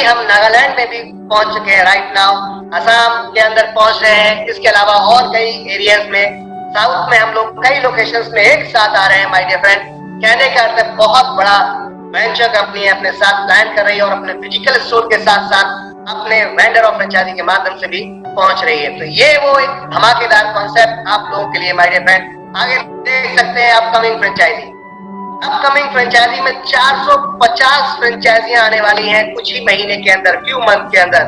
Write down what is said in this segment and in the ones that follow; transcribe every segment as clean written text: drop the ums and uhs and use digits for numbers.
अभी हम नागालैंड में भी पहुंच चुके हैं राइट नाउ, असम के अंदर पहुंच रहे हैं। इसके अलावा और कई एरियाज में, साउथ में हम लोग कई लोकेशंस में एक साथ आ रहे हैं माय डियर फ्रेंड। कहने का अर्थ है बहुत बड़ा वेंचर कंपनी है अपने साथ प्लान कर रही है और अपने फिजिकल स्टोर के साथ साथ अपने वेंडर ऑफ फ्रेंचाइजी के माध्यम से भी पहुंच रही है। तो ये वो एक धमाकेदार कॉन्सेप्ट आप लोगों के लिए माय डियर फ्रेंड। आगे देख सकते हैं अपकमिंग फ्रेंचाइजी में 450 फ्रेंचाइजियां आने वाली हैं कुछ ही महीने के अंदर, फ्यू मंथ के अंदर।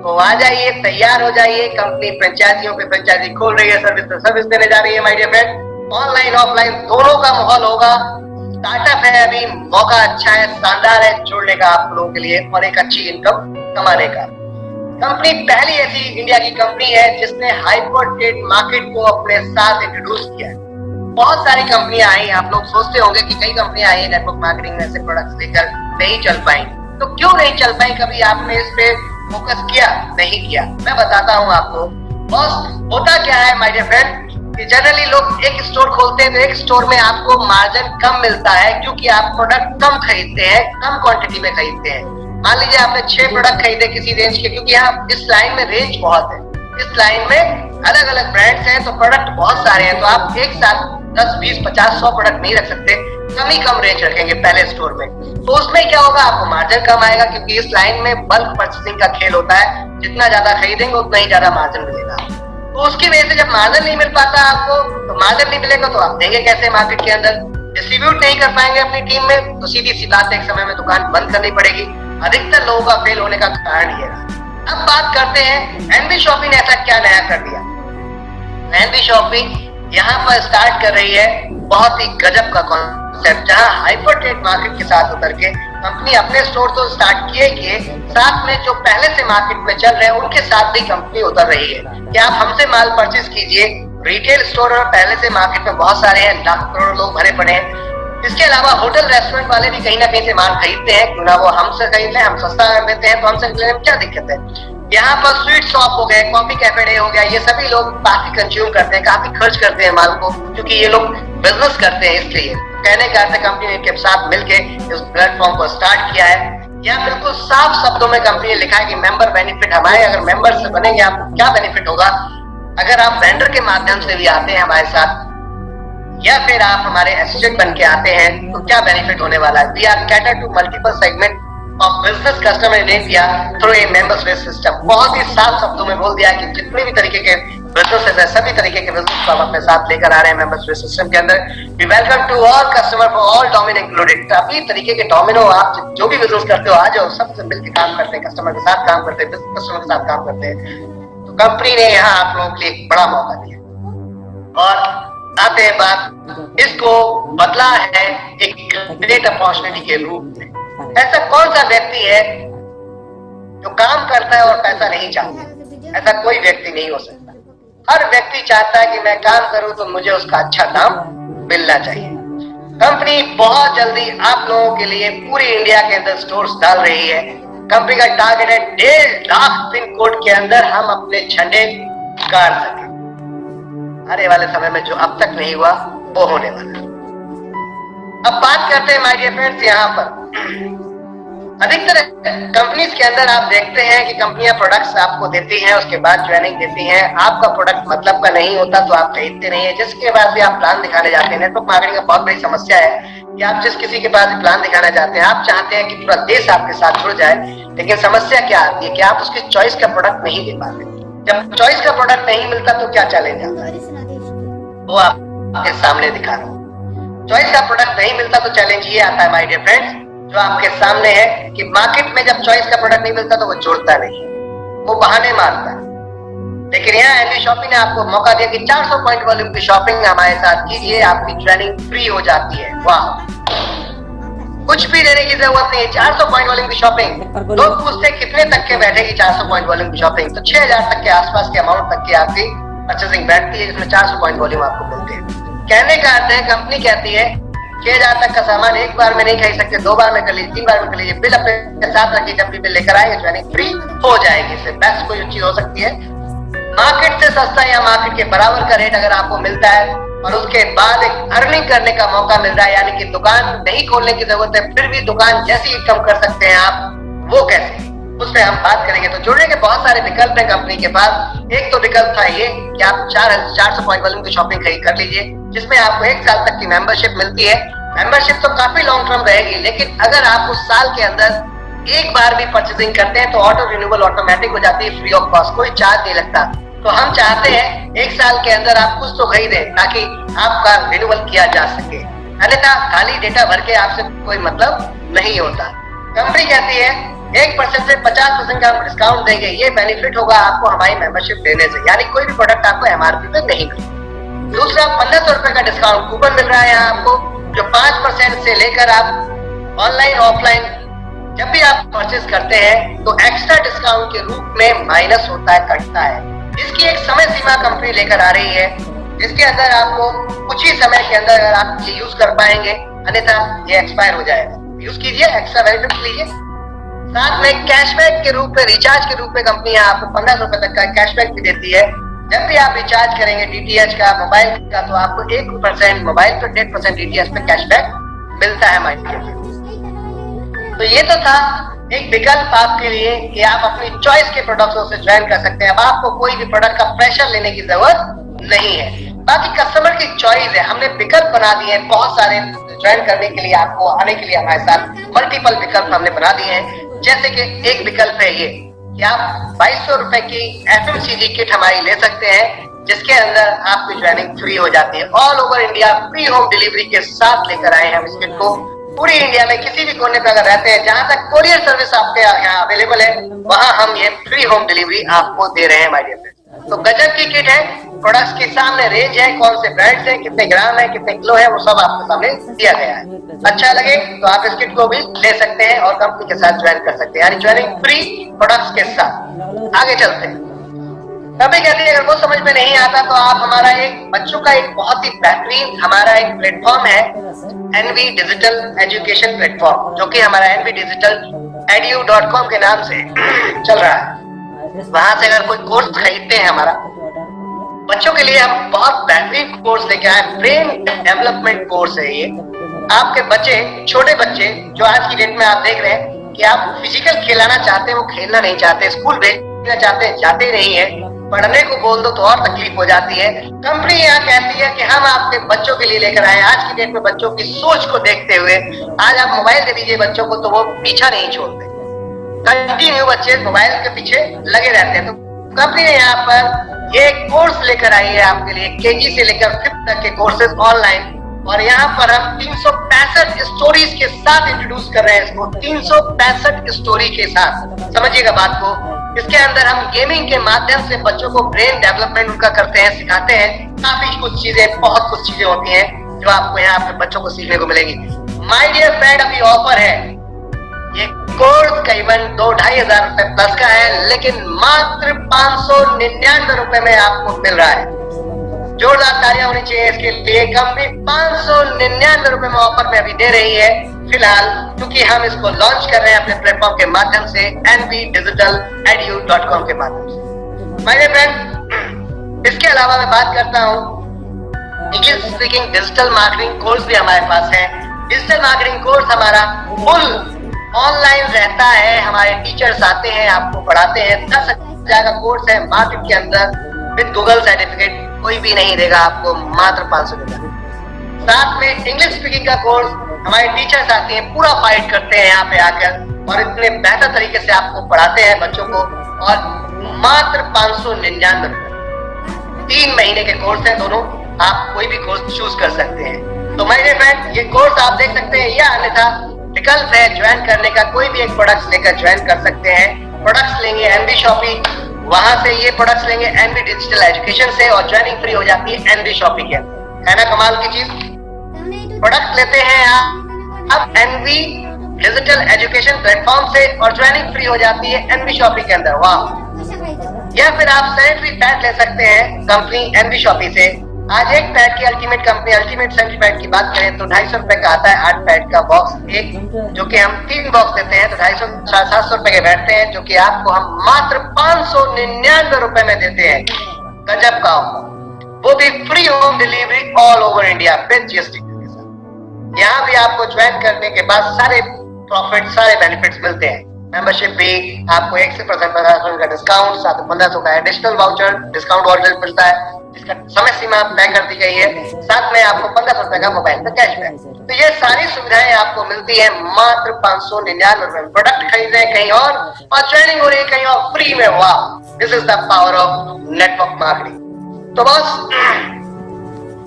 तो आ जाइए, तैयार हो जाइए। कंपनी फ्रेंचाइजियों पे फ्रेंचाइजी खोल रही है, सर्विस देने जा रही है my dear friend. Online offline दोनों का माहौल होगा। स्टार्टअप है, अभी मौका अच्छा है, शानदार है जोड़ने का आप लोगों के लिए और एक अच्छी इनकम कमाने का। कंपनी पहली ऐसी इंडिया की कंपनी है जिसने हाइपर ट्रेड मार्केट को अपने साथ इंट्रोड्यूस किया है। बहुत सारी कंपनियां आई, आप लोग सोचते होंगे कि कई कंपनियां आई नेटवर्क मार्केटिंग में ऐसे प्रोडक्ट्स लेकर, नहीं चल पाई। तो क्यों नहीं चल पाई? कभी आपने इस पे फोकस किया? नहीं किया। मैं बताता हूँ आपको। बॉस, होता क्या है माय डियर फ्रेंड कि जनरली लोग एक स्टोर खोलते हैं तो एक स्टोर में आपको मार्जिन कम मिलता है क्योंकि आप प्रोडक्ट कम खरीदते हैं, कम क्वांटिटी में खरीदते हैं। मान लीजिए आपने 6 प्रोडक्ट खरीदे किसी रेंज के, क्योंकि यहाँ इस लाइन में रेंज बहुत है, इस लाइन में अलग अलग ब्रांड्स हैं तो प्रोडक्ट बहुत सारे हैं। तो आप एक साथ 10, 20, 50, 100 प्रोडक्ट नहीं रख सकते, कम ही कम रेंज रखेंगे पहले स्टोर में। तो उसमें क्या होगा, आपको मार्जिन कम आएगा क्योंकि इस लाइन में बल्क परचेसिंग का खेल होता है। जितना ज्यादा खरीदेंगे उतना ही ज्यादा मार्जिन मिलेगा। तो उसकी वजह से जब मार्जिन नहीं मिल पाता आपको, तो मार्जिन नहीं मिलेगा तो आप देंगे कैसे मार्केट के अंदर? डिस्ट्रीब्यूट नहीं कर पाएंगे अपनी टीम में तो सीधी सी बात है, एक समय में दुकान बंद करनी पड़ेगी। अधिकतर लोगों का फेल होने का कारण ये रहा। अब बात करते हैं एनबी शॉपिंग ने ऐसा क्या नया कर दिया। एनबी शॉपिंग यहाँ पर स्टार्ट कर रही है बहुत ही गजब का कॉन्सेप्ट, जहाँ हाइपर ट्रेड मार्केट के साथ उतर के कंपनी अपने स्टोर तो स्टार्ट किए साथ में जो पहले से मार्केट में चल रहे हैं उनके साथ भी कंपनी उतर रही है कि आप हमसे माल परचेज कीजिए। रिटेल स्टोर पहले से मार्केट में बहुत सारे हैं, लाखों करोड़ लोग भरे पड़े हैं। इसके अलावा होटल रेस्टोरेंट वाले भी कहीं ना कहीं से माल खरीदते हैं, क्यों ना वो हमसे खरीद लें, हम सस्ता देते हैं तो हमसे लेने में क्या दिक्कत है। यहाँ पर स्वीट शॉप हो गए, कॉफी कैफे डे हो गया, ये सभी लोग काफी कंज्यूम करते हैं, काफी खर्च करते हैं माल को, क्योंकि ये लोग बिजनेस करते हैं। इसलिए कहने का अर्थ कंपनी ने के साथ मिलके इस प्लेटफॉर्म को स्टार्ट किया है। यहाँ बिल्कुल साफ शब्दों में कंपनी ने लिखा है कि मेंबर बेनिफिट हमारे, अगर मेंबर से बनेंगे आपको क्या बेनिफिट होगा। अगर आप वेंडर के माध्यम से भी आते हैं हमारे साथ या फिर आप हमारे एसोसिएट बन के आते हैं तो क्या बेनिफिट होने वाला है। We are cater to multiple segment of business customer in India through a membership system. बहुत ही साफ शब्दों में बोल दिया कि जितने भी तरीके के बिजनेस है सभी तरीके के बिजनेस को हम अपने साथ लेकर आ रहे हैं मेंबरशिप सिस्टम के अंदर। We welcome to all customer for all domain included. सभी तरीके के डोमिनो, आप जो भी बिजनेस करते हो आ जाओ, सबसे मिलकर काम करते हैं, कस्टमर के साथ काम करते हैं, कस्टमर के साथ काम करते हैं। तो कंपनी ने यहाँ आप लोगों के लिए एक बड़ा मौका दिया और आते हैं बात, इसको बदला है एक ग्रेट अपॉर्चुनिटी के रूप में। ऐसा कौन सा व्यक्ति है जो काम करता है और पैसा नहीं चाहता? ऐसा कोई व्यक्ति नहीं हो सकता। हर व्यक्ति चाहता है कि मैं काम करूं तो मुझे उसका अच्छा दाम मिलना चाहिए। कंपनी बहुत जल्दी आप लोगों के लिए पूरी इंडिया के अंदर स्टोर्स डाल रही है। कंपनी का टारगेट है 1.5 लाख पिन कोड के अंदर हम अपने झंडे गाड़ सके। आने वाले समय में जो अब तक नहीं हुआ वो होने वाला। अब बात करते हैं माय डियर फ्रेंड्स, यहाँ पर अधिकतर कंपनीज के अंदर आप देखते हैं कि कंपनियां प्रोडक्ट्स आपको देती हैं, उसके बाद ट्रेनिंग देती हैं। आपका प्रोडक्ट मतलब का नहीं होता तो आप खरीदते नहीं है, जिसके बाद भी आप प्लान दिखाने जाते हैं। नेटवर्क मार्केटिंग का बहुत बड़ी समस्या है कि आप जिस किसी के पास भी प्लान दिखाना चाहते हैं, आप चाहते हैं कि पूरा देश आपके साथ जुड़ जाए, लेकिन समस्या क्या आती है कि आप उसकी चॉइस का प्रोडक्ट नहीं दे पाते। जब चॉइस का प्रोडक्ट नहीं मिलता तो क्या चैलेंज आता है, वो आपके सामने दिखा रहा हूं। चॉइस का प्रोडक्ट नहीं मिलता तो चैलेंज ये आता है माय डियर फ्रेंड्स, जो आपके सामने है कि मार्केट में जब चॉइस का प्रोडक्ट नहीं मिलता तो वो जोड़ता नहीं, वो बहाने मारता है। लेकिन यहाँ एनबी शॉपिंग ने आपको मौका दिया कि 400 पॉइंट वॉल्यूम की शॉपिंग हमारे साथ कीजिए, आपकी ट्रेनिंग फ्री हो जाती है। वाह, कुछ भी देने की जरूरत नहीं है। 400 पॉइंट वॉल्यूम की शॉपिंग। लोग पूछते कितने तक के बैठेगी 400 पॉइंट वॉल्यूम की शॉपिंग, तो 6000 तक के आसपास के अमाउंट तक की आपकी परचेसिंग बैठती है, जिसमें 400 पॉइंट वॉल्यूम आपको मिलते हैं। कहने का अर्थ है कंपनी कहती है 6000 तक का सामान एक बार में नहीं खरीद सकते, 2 बार में कर लीजिए, 3 बार में कर लीजिए, बिल अपने साथ रखिए, जब भी बिल लेकर आएंगे ट्रेनिंग फ्री हो जाएगी। इससे बेस्ट कोई चीज हो सकती है। मार्केट से सस्ता या मार्केट के बराबर का रेट अगर आपको मिलता है और उसके बाद एक अर्निंग करने का मौका मिल रहा है, यानी कि दुकान नहीं खोलने की जरूरत है, फिर भी दुकान जैसी इनकम कर सकते हैं आप, वो कैसे? उस उस पर हम बात करेंगे। तो जुड़ने के बहुत सारे विकल्प हैं कंपनी के पास। एक तो विकल्प था ये कि आप 400 पॉइंट बलून की शॉपिंग खरीद कर लीजिए, जिसमें आपको 1 साल तक की मेंबरशिप मिलती है। मेंबरशिप तो काफी लॉन्ग टर्म रहेगी, लेकिन अगर आप उस साल के अंदर एक बार भी परचेसिंग करते हैं तो ऑटो रिन्यूअल ऑटोमेटिक हो जाती है, फ्री ऑफ कॉस्ट, कोई चार्ज नहीं लगता। तो हम चाहते हैं 1 साल के अंदर आप कुछ तो खरीदें ताकि आपका रिन्यूअल किया जा सके, अन्यथा खाली डेटा भर के आपसे कोई मतलब नहीं होता। कंपनी कहती है 1% से 50% का डिस्काउंट देंगे, ये बेनिफिट होगा आपको हमारी मेंबरशिप लेने से, यानी कोई भी प्रोडक्ट आपको MRP पे नहीं मिलेगा। दूसरा, 1500 रुपए का डिस्काउंट कूपन मिल रहा है यहाँ आपको, जो 5% से लेकर आप ऑनलाइन ऑफलाइन जब भी आप परचेज करते हैं तो एक्स्ट्रा डिस्काउंट के रूप में माइनस होता है, कटता है। इसकी एक समय सीमा कंपनी लेकर आ रही है, जिसके अंदर आपको कुछ ही समय के अंदर अगर आप ये यूज कर पाएंगे, अन्यथा ये एक्सपायर हो जाएगा। यूज कीजिए, एक्स्ट्रा बेनिफिट लीजिए। साथ में कैशबैक के रूप में, रिचार्ज के रूप में कंपनी आपको 1500 रुपए तक का कैशबैक भी देती है। जब भी आप रिचार्ज करेंगे DTH का, मोबाइल का, तो आपको 1% मोबाइल पर 1% DTH पे कैशबैक मिलता है हमारे। तो ये तो था एक विकल्प आपके लिए कि आप अपनी चॉइस के प्रोडक्ट्स से ज्वाइन कर सकते हैं। अब आपको कोई भी प्रोडक्ट का प्रेशर लेने की जरूरत नहीं है, बाकी कस्टमर की चॉइस है। हमने विकल्प बना दिए हैं बहुत सारे ज्वाइन करने के लिए, आपको आने के लिए हमारे साथ मल्टीपल विकल्प हमने बना दिए हैं। जैसे कि एक विकल्प है ये कि आप 2200 रुपए की FMCG किट हमारी ले सकते हैं, जिसके अंदर आपकी ज्वाइनिंग फ्री हो जाती है। All over India free home delivery के साथ लेकर आए हैं हम इस किट को। पूरी इंडिया में किसी भी कोने पे अगर रहते हैं, जहां तक कोरियर सर्विस आपके यहाँ अवेलेबल है, वहां हम ये फ्री होम डिलीवरी आपको दे रहे हैं माय डियर फ्रेंड्स। तो गजब की किट है, प्रोडक्ट्स के सामने रेंज है, कौन से ब्रांड्स हैं, कितने ग्राम है, कितने किलो है, वो सब आपके सामने दिया गया है। अच्छा लगे तो आप इस किट को भी ले सकते हैं और कंपनी के साथ ज्वाइन कर सकते हैं, यानी ज्वाइनिंग फ्री प्रोडक्ट्स के साथ। आगे चलते हैं। कभी कहते हैं अगर वो समझ में नहीं आता तो आप हमारा एक बच्चों का एक बहुत ही बेहतरीन हमारा एक प्लेटफॉर्म है, NV डिजिटल एजुकेशन प्लेटफॉर्म, जो कि हमारा NV डिजिटल edu.com के नाम से चल रहा है। वहां से अगर कोई कोर्स खरीदते हैं हमारा, बच्चों के लिए हम बहुत बेहतरीन कोर्स लेके आए, ब्रेन डेवलपमेंट कोर्स है ये। आपके बच्चे, छोटे बच्चे जो आज की डेट में आप देख रहे हैं कि आप फिजिकल खिलाना चाहते हैं, वो खेलना नहीं चाहते, स्कूल भेजना चाहते हैं, जाते ही नहीं है, पढ़ने को बोल दो तो और तकलीफ हो जाती है। कंपनी यहाँ कहती है कि हम आपके बच्चों के लिए लेकर आए। आज की डेट में बच्चों की सोच को देखते हुए आज आप मोबाइल दे दीजिए बच्चों को तो वो पीछा नहीं छोड़ते, कंटिन्यू बच्चे मोबाइल के पीछे लगे रहते हैं। तो कंपनी ने यहाँ पर ये कोर्स लेकर आई है आपके लिए, KG से लेकर 5th तक के कोर्सेज ऑनलाइन, और यहाँ पर हम 365 स्टोरीज के साथ इंट्रोड्यूस कर रहे हैं इसको, 365 स्टोरी के साथ। समझिएगा बात को। इसके अंदर हम गेमिंग के माध्यम से बच्चों को ब्रेन डेवलपमेंट उनका करते हैं, सिखाते हैं। काफी कुछ चीजें, बहुत कुछ चीजें होती हैं जो आपको यहाँ अपने बच्चों को सीखने को मिलेगी। माय डियर फ्रेंड, अभी ऑफर है, ये कोर्स करीबन 2-2,500 रुपए प्लस का है, लेकिन मात्र 599 रुपए में आपको मिल रहा है। जोरदार तालियां होनी चाहिए इसके लिए। कंपनी 599 रुपए में ऑफर में अभी दे रही है फिलहाल, क्योंकि हम इसको लॉन्च कर रहे हैं अपने प्लेटफॉर्म के माध्यम से, NV डिजिटल edu.com के माध्यम से। माय डियर फ्रेंड, इसके अलावा मैं बात करता हूँ English speaking digital marketing course भी हमारे पास है। डिजिटल मार्केटिंग कोर्स हमारा फुल ऑनलाइन रहता है, हमारे टीचर्स आते हैं, आपको पढ़ाते हैं। 10,000 का कोर्स है मार्केट के अंदर, विद गूगल सर्टिफिकेट, कोई भी नहीं देगा आपको, मात्र 500 देगा। साथ में इंग्लिश स्पीकिंग का कोर्स हमारे टीचर्स आते हैं, पूरा फाइट करते हैं यहाँ पे आकर, और इतने बेहतर तरीके से आपको पढ़ाते हैं बच्चों को, और मात्र 599 रुपए। 3 महीने के कोर्स है दोनों, आप कोई भी कोर्स चूज कर सकते हैं। तो माय डियर फ्रेंड, ये कोर्स आप देख सकते हैं, या अन्यथा विकल्प है ज्वाइन करने का, कोई भी एक प्रोडक्ट्स लेकर ज्वाइन कर सकते हैं। प्रोडक्ट्स लेंगे NV शॉपिंग, वहां से ये प्रोडक्ट्स लेंगे NV डिजिटल एजुकेशन से, और ज्वाइनिंग फ्री हो जाती है NV शॉपिंग के। है ना कमाल की चीज। प्रोडक्ट लेते हैं आप NV डिजिटल एजुकेशन प्लेटफॉर्म से, और ज्वाइनिंग फ्री हो जाती है NV शॉपिंग के अंदर। वाह। या फिर आप सैनिटरी पैड ले सकते हैं कंपनी NV शॉपिंग से। आज एक पैड की ultimate company, ultimate sanitary pad की बात करें तो 250 रुपए का आता है 8 पैड का बॉक्स एक, जो कि हम 3 बॉक्स देते हैं तो 250-700 रुपए के बैठते हैं, जो कि आपको हम मात्र 599 रुपए में देते हैं। गजब का ऑफर, वो भी free home delivery all over India with GST के साथ। यहाँ भी आपको ज्वाइन करने के बाद सारे प्रॉफिट, सारे बेनिफिट्स मिलते हैं। मेंबरशिप भी आपको 1% का डिस्काउंट, साथ में 1500 का एडिशनल वाउचर, डिस्काउंट वाउचर मिलता है जिसका समय सीमा तय कर दी गई है, साथ में आपको 1500 रुपए का मोबाइल का कैशबैक। तो ये सारी सुविधाएं आपको मिलती है मात्र 599 रुपए में। प्रोडक्ट खरीद रहे हैं कहीं और ट्रेनिंग हो रही है कहीं और फ्री में। वाह, this is the power of network marketing. तो बस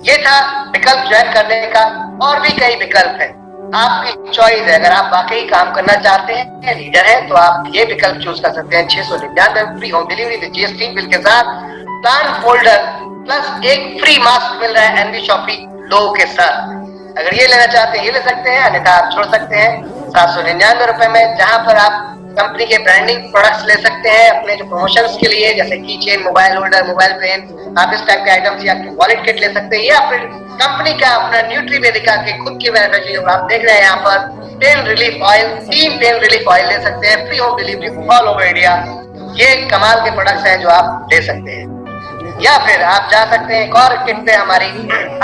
ये था विकल्प ज्वाइन करने का, और भी कई विकल्प है, आपकी चॉइस है। अगर आप वाकई काम करना चाहते हैं, लीडर है, तो आप ये विकल्प चूज कर सकते हैं। 699 free home delivery with GST bill के साथ, प्लान फोल्डर प्लस एक फ्री मास्क मिल रहा है एनवी शॉपी लोगो के साथ। अगर ये लेना चाहते हैं ये ले सकते हैं, अन्यथा आप छोड़ सकते हैं 799 रुपए में, जहां पर आप कंपनी के ब्रांडिंग प्रोडक्ट्स ले सकते हैं अपने जो प्रमोशंस के लिए, जैसे key chain, mobile holder, mobile pen, आप इस टाइप के आइटम्स या वॉलेट किट ले सकते हैं, या फिर कंपनी का अपना न्यूट्रीवेदिका के खुद की मैन्युफैक्चरिंग आप देख रहे हैं यहाँ पर, pain relief oil, 3 pain relief oil ले सकते हैं, free home delivery all over India. ये कमाल के प्रोडक्ट्स हैं जो आप ले सकते हैं। या फिर आप जा सकते हैं एक और किट पे हमारी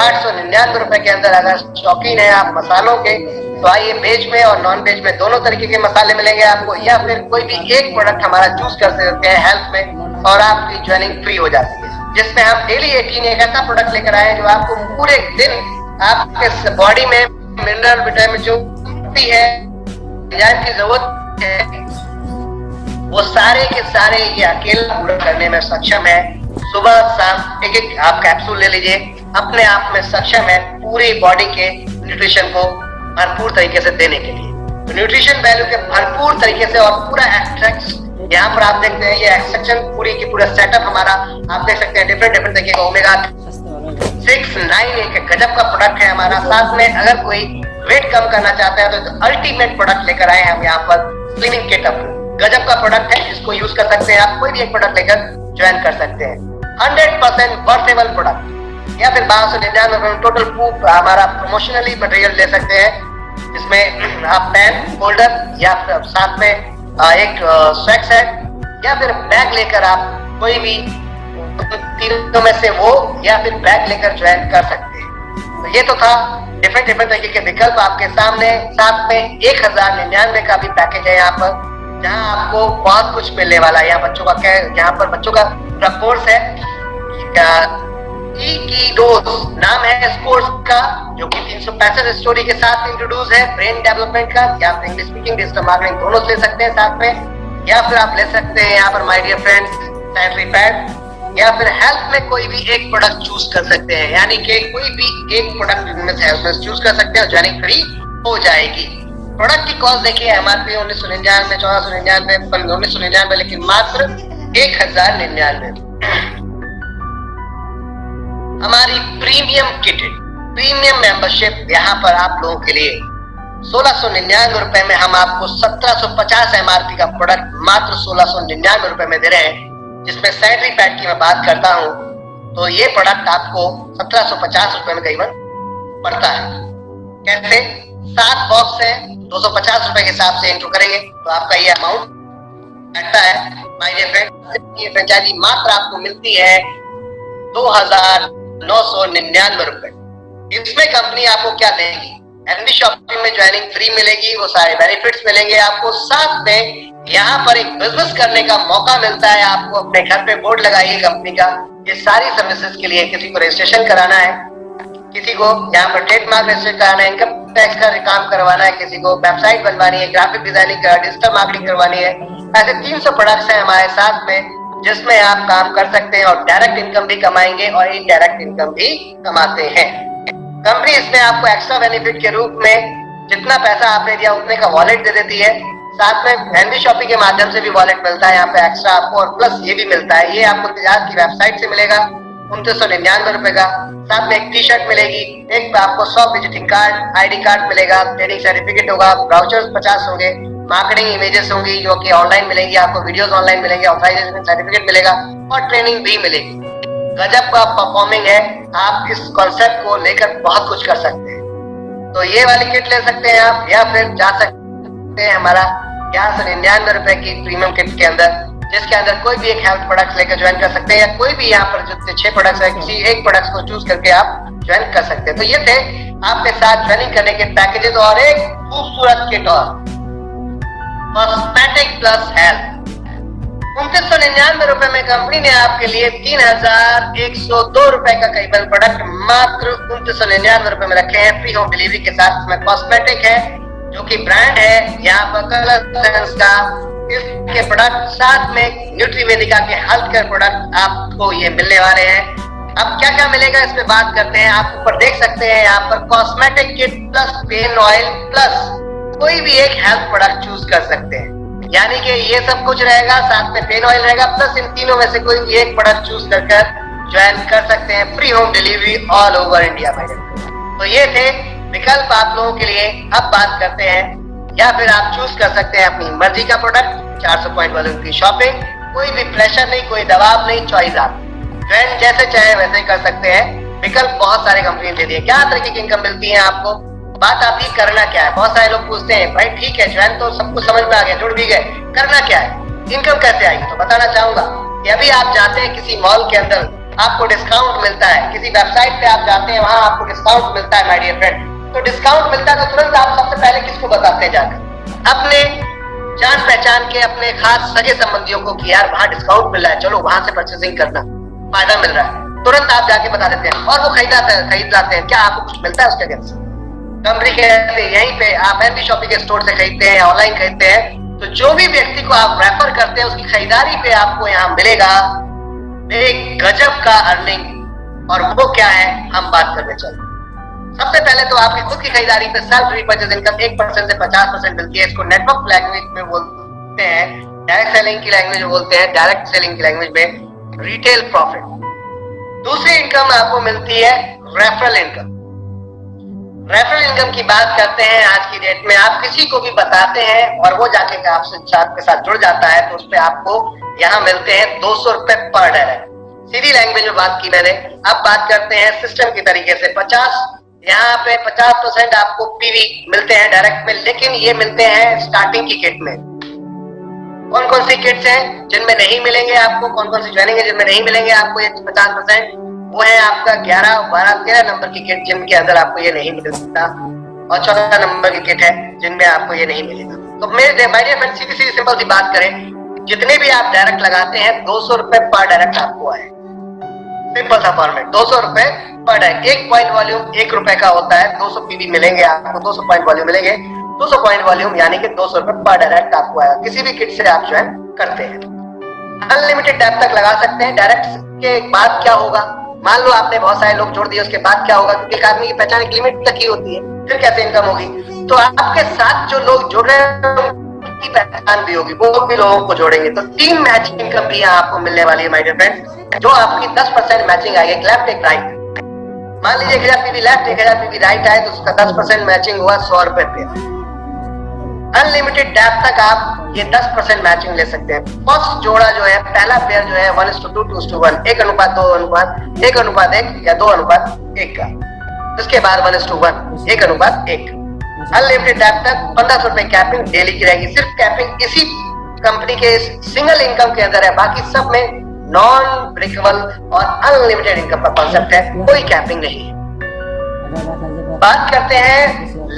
899 रुपए के अंदर। अगर शौकीन है आप मसालों के, तो आइए वेज में और नॉन वेज में दोनों तरीके के मसाले मिलेंगे आपको, या फिर कोई भी एक प्रोडक्ट हमारा चूज कर सकते हैं हेल्थ में, और आपकी ज्वाइनिंग फ्री हो जाती है, जिसमें हम डेली 18 एक ऐसा प्रोडक्ट लेकर आए जो आपको पूरे दिन आपके बॉडी में मिनरल विटामिन जो है की जरूरत है, वो सारे के सारे ये अकेला पूरा करने में सक्षम है। सुबह शाम एक एक आप कैप्सूल ले लीजिए, अपने आप में सक्षम है पूरी बॉडी के न्यूट्रिशन को भरपूर तरीके से देने के लिए। तो न्यूट्रिशन वैल्यू के भरपूर तरीके से और पूरा एक्सट्रैक्ट्स यहाँ पर आप देखते हैं, ये एक्सट्रैक्शन पूरी की पूरा सेटअप हमारा आप देख सकते हैं, डिफरेंट तरीके का ओमेगा 6, 9 एक गजब का प्रोडक्ट है हमारा। साथ में अगर कोई वेट कम करना चाहता है तो अल्टीमेट प्रोडक्ट लेकर आए हैं हम यहाँ पर, स्लिमिंग किट गजब का प्रोडक्ट है, जिसको यूज कर सकते हैं आप, कोई भी एक प्रोडक्ट लेकर ज्वाइन कर सकते हैं। 100% वर्थेबल प्रोडक्ट, या फिर 1299 रुपए में टोटल प्रूफ हमारा प्रमोशनली मटेरियल ले सकते हैं, जिसमें आप पेन होल्डर या फिर साथ में एक स्वैग सेट या फिर बैग लेकर आप कोई भी तीनों में से वो या फिर बैग लेकर ज्वाइन कर सकते हैं। तो ये तो था डिफरेंट तरीके के विकल्प आपके सामने। साथ में 1099 का भी पैकेज है यहाँ पर, जहाँ आपको बहुत कुछ मिलने वाला है। यहाँ बच्चों का यहाँ पर बच्चों का पूरा कोर्स है, की डोज नाम है स्पोर्ट्स का, जो कि 365 स्टोरी के साथ इंट्रोड्यूस है, ब्रेन डेवलपमेंट का, या फिर इंग्लिश स्पीकिंग, डिजिटल मार्केटिंग दोनों ले सकते हैं साथ में। या फिर आप ले सकते हैं यहाँ पर my dear friends sanitary pad, या फिर हेल्थ में कोई भी एक प्रोडक्ट चूज कर सकते हैं, यानी कि कोई भी एक प्रोडक्ट में से हेल्थ में चूज कर सकते हैं और ज्वाइनिंग फ्री हो जाएगी। प्रोडक्ट की कॉस्ट देखिए, एमआरपी 1999 1499 1999, लेकिन मात्र 1099। हमारी प्रीमियम किट, प्रीमियम मेंबरशिप, यहाँ पर आप लोगों के लिए 1699 रुपए में हम आपको 1750 एमआरपी का प्रोडक्ट मात्र 1699 रुपए में दे रहे हैं, जिसमें सैनिटरी पैड की मैं बात करता हूँ तो ये प्रोडक्ट आपको 1750 रुपए में करीबन पड़ता है। कैसे? 7 बॉक्स है, 250 रुपए के हिसाब से इंट्रो करेंगे तो आपका ये अमाउंट बैठता है। माय डियर फ्रेंड, ये फ्रेंचाइजी मात्र आपको मिलती है 2999 रुपए। इसमें कंपनी आपको क्या देगी? एनवी शॉपिंग में ज्वाइनिंग फ्री मिलेगी, वो सारे बेनिफिट्स मिलेंगे आपको, साथ में यहाँ पर एक बिजनेस करने का मौका मिलता है आपको। अपने घर पे बोर्ड लगाइए कंपनी का, ये सारी सर्विसेज के लिए किसी को रजिस्ट्रेशन कराना है, किसी को यहाँ पर ट्रेडमार्क रजिस्टर कराना है, इनकम टैक्स का काम करवाना है, किसी को वेबसाइट बनवानी है, ग्राफिक डिजाइनिंग का, डिजिटल मार्केटिंग करवानी है। ऐसे 300 प्रोडक्ट्स हैं हमारे साथ में, जिसमें आप काम कर सकते हैं और डायरेक्ट इनकम भी कमाएंगे और इनडायरेक्ट इनकम भी कमाते हैं। कंपनी इसमें आपको एक्स्ट्रा बेनिफिट के रूप में जितना पैसा आपने दिया उतने का वॉलेट दे देती है। साथ में एनवी शॉपिंग के माध्यम से भी वॉलेट मिलता है यहाँ पे एक्स्ट्रा आपको, और प्लस ये भी मिलता है, ये आपको तेजाब की वेबसाइट से मिलेगा 2999 रुपए का। साथ में एक टी शर्ट मिलेगी, एक आपको 100 विजिटिंग कार्ड, आईडी कार्ड मिलेगा, ट्रेनिंग सर्टिफिकेट होगा, ब्राउचर्स 50 होंगे, मार्केटिंग इमेजेस होंगी जो कि ऑनलाइन मिलेंगी आपको, वीडियोस ऑनलाइन मिलेंगे, ऑथराइजेशन सर्टिफिकेट मिलेगा और ट्रेनिंग भी मिलेगी। गजब का परफॉर्मिंग है, आप इस कॉन्सेप्ट को लेकर बहुत कुछ कर सकते हैं। तो ये वाली किट ले सकते हैं आप, या फिर जा सकते हैं हमारा 1199 रुपए की प्रीमियम किट के अंदर, जिसके अंदर कोई भी एक हेल्थ प्रोडक्ट लेकर ज्वाइन कर सकते हैं, या कोई भी यहाँ पर जो 6 प्रोडक्ट्स है किसी एक प्रोडक्ट को चूज करके आप ज्वाइन कर सकते हैं। तो ये थे आपके साथ ज्वाइनिंग करने के पैकेजेस, और एक खूबसूरत किट और कॉस्मेटिक प्लस हेल्थ। 2999 रुपए में कंपनी ने आपके लिए 3102 रुपए का करीबन प्रोडक्ट मात्र 2999 रुपए में रखे हैं फ्री होम डिलीवरी के साथ। इसमें कॉस्मेटिक है जो कि ब्रांड है यहाँ पर कलर सेंस का, इसके प्रोडक्ट साथ में न्यूट्रीवेदिका के हेल्थ केयर प्रोडक्ट आपको ये मिलने वाले हैं। अब क्या क्या मिलेगा इस पे बात करते हैं। आप ऊपर देख सकते हैं यहाँ पर cosmetic kit plus pain oil plus कोई भी एक हेल्थ प्रोडक्ट चूज कर सकते हैं, यानी कि ये सब कुछ रहेगा, साथ में पेन ऑयल रहेगा, प्लस इन तीनों में से कोई भी एक प्रोडक्ट चूज कर ज्वाइन कर सकते हैं free home delivery all over India में। तो ये थे विकल्प आप लोगों के लिए। अब बात करते हैं, या फिर आप चूज कर सकते हैं अपनी मर्जी का प्रोडक्ट, 400 पॉइंट वालों की शॉपिंग, कोई भी प्रेशर नहीं, कोई दबाव नहीं, चॉइस आप ज्वाइन जैसे चाहे वैसे ही कर सकते हैं। विकल्प बहुत सारे कंपनी दे दिए। क्या तरीके की इनकम मिलती है आपको, बात आप ही करना क्या है। बहुत सारे लोग पूछते हैं भाई ठीक है ज्वाइन तो सबको समझ में आ गया, जुड़ भी गए, करना क्या है, इनकम कैसे आएगी। तो बताना चाहूंगा कि अभी आप जाते हैं किसी मॉल के अंदर आपको डिस्काउंट मिलता है, किसी वेबसाइट पे आप जाते हैं वहां आपको डिस्काउंट मिलता है माय डियर फ्रेंड, तो डिस्काउंट मिलता है तो तुरंत आप सबसे पहले किसको बताते हैं जाकर, अपने जान पहचान के अपने खास सगे संबंधियों को कि यार वहां डिस्काउंट मिल रहा है, चलो वहां से परचेसिंग करना, फायदा मिल रहा है, तुरंत आप जाके बता देते हैं और वो खरीद लाते हैं। क्या आपको कुछ मिलता है उसके अगेंस्ट? कंपनी के यहीं पे आप एमबी शॉपिंग के स्टोर से खरीदते हैं, ऑनलाइन खरीदते हैं, तो जो भी व्यक्ति को आप रेफर करते हैं उसकी खरीदारी पे आपको यहाँ मिलेगा एक गजब का अर्निंग। और वो क्या है हम बात करने चलते। सबसे पहले तो आपकी खुद की खरीदारी पे सेल्फ रीपर्चेज इनकम 1% से 50% मिलती है। इसको नेटवर्क लैंग्वेज में बोलते हैं, डायरेक्ट सेलिंग की लैंग्वेज में बोलते हैं, डायरेक्ट सेलिंग की लैंग्वेज में रिटेल प्रॉफिट। दूसरी इनकम आपको मिलती है रेफरल इनकम। रेफरल इनकम की बात करते हैं, आज की डेट में आप किसी को भी बताते हैं और वो जाके आपके साथ जुड़ जाता है तो उस पर आपको यहाँ मिलते हैं 200 रुपए पर डायरेक्ट। सीधी लैंग्वेज में बात की मैंने। अब बात करते हैं सिस्टम की तरीके से। 50 यहाँ पे 50% आपको पीवी मिलते हैं डायरेक्ट में, लेकिन ये मिलते हैं स्टार्टिंग की किट में। कौन कौन सी किट्स हैं जिनमें नहीं मिलेंगे आपको, कौन कौन सी ज्वाइनिंग है जिनमें नहीं मिलेंगे आपको ये 50%, वो है आपका 11, 12, 13 नंबर की किट जिनके अंदर आपको ये नहीं मिलता, और 14 नंबर की किट है जिनमें आपको ये नहीं मिलेगा। तो मेरे माय डियर फ्रेंड सीधी सीधी सिंपल सी बात करें, जितने भी आप डायरेक्ट लगाते हैं 200 रुपए पर डायरेक्ट आपको आए। सिंपल सा फॉर्मेट, 200 रुपए पर डायरेक्ट। 1 पॉइंट वॉल्यूम 1 रुपए का होता है, 200 पीवी मिलेंगे आपको, 200 पॉइंट वॉल्यूम मिलेंगे, 200 पॉइंट वॉल्यूम यानी कि 200 रुपए पर डायरेक्ट आपको आएगा किसी भी किट से आप ज्वाइन करते हैं। अनलिमिटेड डेप्थ तक लगा सकते हैं। डायरेक्ट के बाद क्या होगा, मान लो आपने बहुत सारे लोग जोड़ दिए, उसके बाद क्या होगा, क्योंकि एक आदमी की पहचान एक लिमिट तक ही होती है, फिर कैसे इनकम होगी। तो आपके साथ जो लोग जुड़ रहे हैं उनकी पहचान भी होगी, वो भी लोगों को जोड़ेंगे। तो 3 मैचिंग इनकम भी यहाँ आपको मिलने वाली है माय डियर फ्रेंड, जो आपकी 10% मैचिंग आएगी, एक लेफ्ट एक राइट। मान लीजिए 1000 पीवी लेफ्ट 1000 पीवी राइट आए तो उसका 10% मैचिंग हुआ 100 रुपए पे। अनलिमिटेड डेप्थ तक आप ये 10% मैचिंग ले सकते हैं। फर्स्ट जोड़ा जो है, पहला पेयर जो है 1:2, 2:1, 1:2, 1:1 या 2:1 का। उसके बाद 1:1, 1:1। अनलिमिटेड डेप्थ तक 1500 रुपए कैपिंग डेली की रहेगी। सिर्फ कैपिंग इसी कंपनी के सिंगल इनकम के अंदर है, बाकी सब में नॉन ब्रेकेबल और अनलिमिटेड इनकम का कॉन्सेप्ट है, कोई कैपिंग नहीं है। बात करते हैं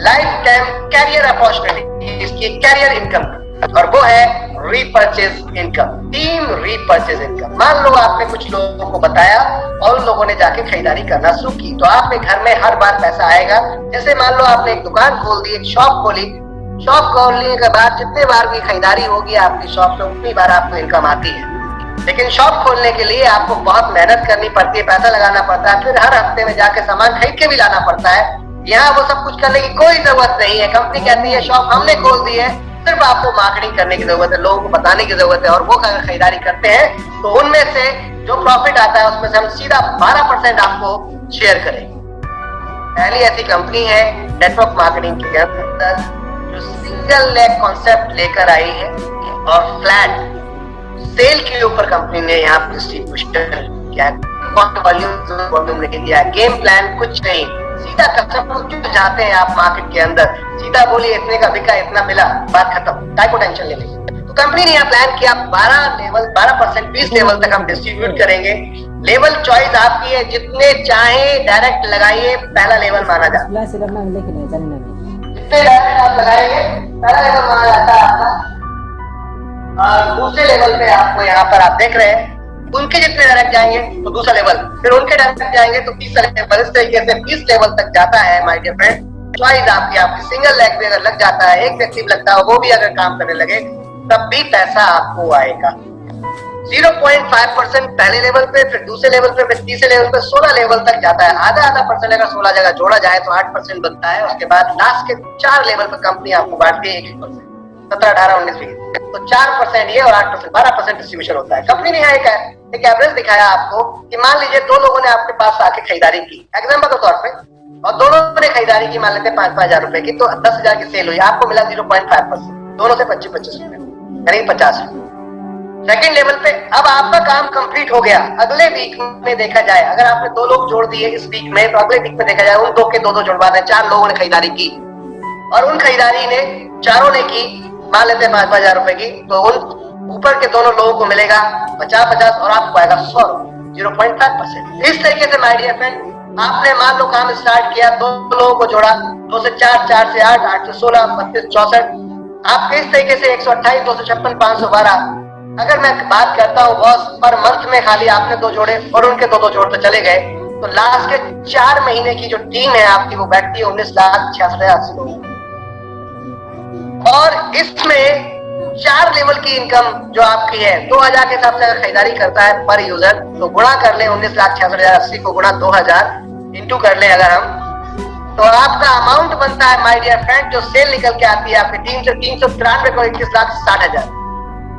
लाइफ टाइम कैरियर अपॉर्चुनिटी, इसकी कैरियर इनकम, और वो है repurchase income, team repurchase income. मान लो आपने कुछ लोगों को बताया और उन लोगों ने जाके खरीदारी करना शुरू की, तो आपके घर में हर बार पैसा आएगा। जैसे मान लो आपने एक दुकान खोल दी, एक शॉप खोली, शॉप खोलने के बाद जितने बार भी खरीदारी होगी आपकी शॉप पे उतनी बार आपको इनकम आती है। लेकिन शॉप खोलने के लिए आपको बहुत मेहनत करनी पड़ती है, पैसा लगाना पड़ता है, फिर हर हफ्ते में जाके सामान खरीद के भी लाना पड़ता है। यहाँ वो सब कुछ करने की कोई जरूरत नहीं है। कंपनी कहती है शॉप हमने खोल दी है, सिर्फ आपको मार्केटिंग करने की जरूरत है, लोगों को बताने की जरूरत है, और वो अगर खरीदारी करते हैं तो उनमें से जो प्रॉफिट आता है उसमें से हम सीधा 12% आपको शेयर करेंगे। पहली ऐसी कंपनी है नेटवर्क मार्केटिंग के अंदर जो सिंगल लेग कॉन्सेप्ट लेकर आई है, और फ्लैट सेल के ऊपर कंपनी ने यहाँ पर डिस्ट्रीब्यूशन किया है। वॉल्यूम नहीं दिया, गेम प्लान कुछ नहीं, सीधा कस्टमर क्यों जाते हैं आप मार्केट के अंदर, सीधा बोलिए इतने का बिका इतना मिला, बात खत्म, काय को टेंशन ले लीजिए। तो कंपनी ने यहाँ प्लान किया 12% 20 लेवल तक हम डिस्ट्रीब्यूट करेंगे। लेवल चॉइस आपकी है, जितने चाहे डायरेक्ट लगाइए, पहला लेवल माना जाता है। जितने डायरेक्ट आप लगाएंगे पहला लेवल माना जाता है आपका। और दूसरे लेवल पे आपको यहाँ पर आप देख रहे हैं उनके जितने डायरेक्ट जाएंगे तो दूसरा लेवल, फिर उनके डायरेक्ट जाएंगे तो तीसरा लेवल, इस तरीके से 20 लेवल तक जाता है माय डियर फ्रेंड। चॉइस आपकी सिंगल लेग भी अगर लग जाता है, एक व्यक्ति लगता है, वो भी अगर काम करने लगे तब भी पैसा आपको आएगा। 0.5% पहले लेवल पे, फिर दूसरे लेवल पे, फिर तीसरे लेवल पे, 16 लेवल तक जाता है। आधा परसेंट अगर 16 जगह जोड़ा जाए तो 8% बनता है। उसके बाद लास्ट के 4 लेवल पे कंपनी आपको बांटती है 1%, 17, 18, 19, 20, तो 4% ये और 8%, 12% डिस्ट्रीब्यूशन होता है। कंपनी ने यहाँ एक एवरेज दिखाया आपको कि मान लीजिए 2 लोगों ने आपके पास आके खरीदारी की एग्जाम्पल के तौर पे, और दोनों ने खरीदारी की मान लेते हैं 5-5 हजार रुपए की, तो 10,000 की सेल हुई, आपको मिला 0.5%, दोनों से 25-25 रुपए, यानी 50 रुपए। सेकेंड लेवल पे अब आपका काम कंप्लीट हो गया। अगले वीक में देखा जाए, अगर आपने 2 लोग जोड़ दिए इस वीक में, तो अगले वीक में देखा जाए उन 2 के 2 जोड़वा दें। 4 लोगों ने खरीदारी की और उन खरीदारी ने चारों ने की मान लेते हैं 5-5 हजार रुपए की, तो उन ऊपर के दोनों लोगों को मिलेगा 50-50 और आपको आएगा 100, 0.5%। इस तरीके से माय डियर फ्रेंड, आपने मान लो काम स्टार्ट किया, 2 लोगों को जोड़ा, 2 से 4, 4 से 8, 8 से 16, 32, 64, आपके इस तरीके से 128, 256, 512। अगर मैं बात करता हूँ बॉस पर मंथ में खाली आपने 2 जोड़े और उनके 2 जोड़ते चले गए, तो लास्ट के 4 महीने की जो टीम है आपकी वो बैठती है 19,66,80 लोग। और इसमें 4 लेवल की इनकम जो आपकी है 2000 के हिसाब से अगर खरीदारी करता है पर यूजर, तो गुणा कर ले 19,66,80 को गुणा 2000 इंटू कर ले अगर हम, तो आपका अमाउंट बनता है माय डियर फ्रेंड, जो सेल निकल के आती है आपकी टीम से 393 करोड़ 21,60,000।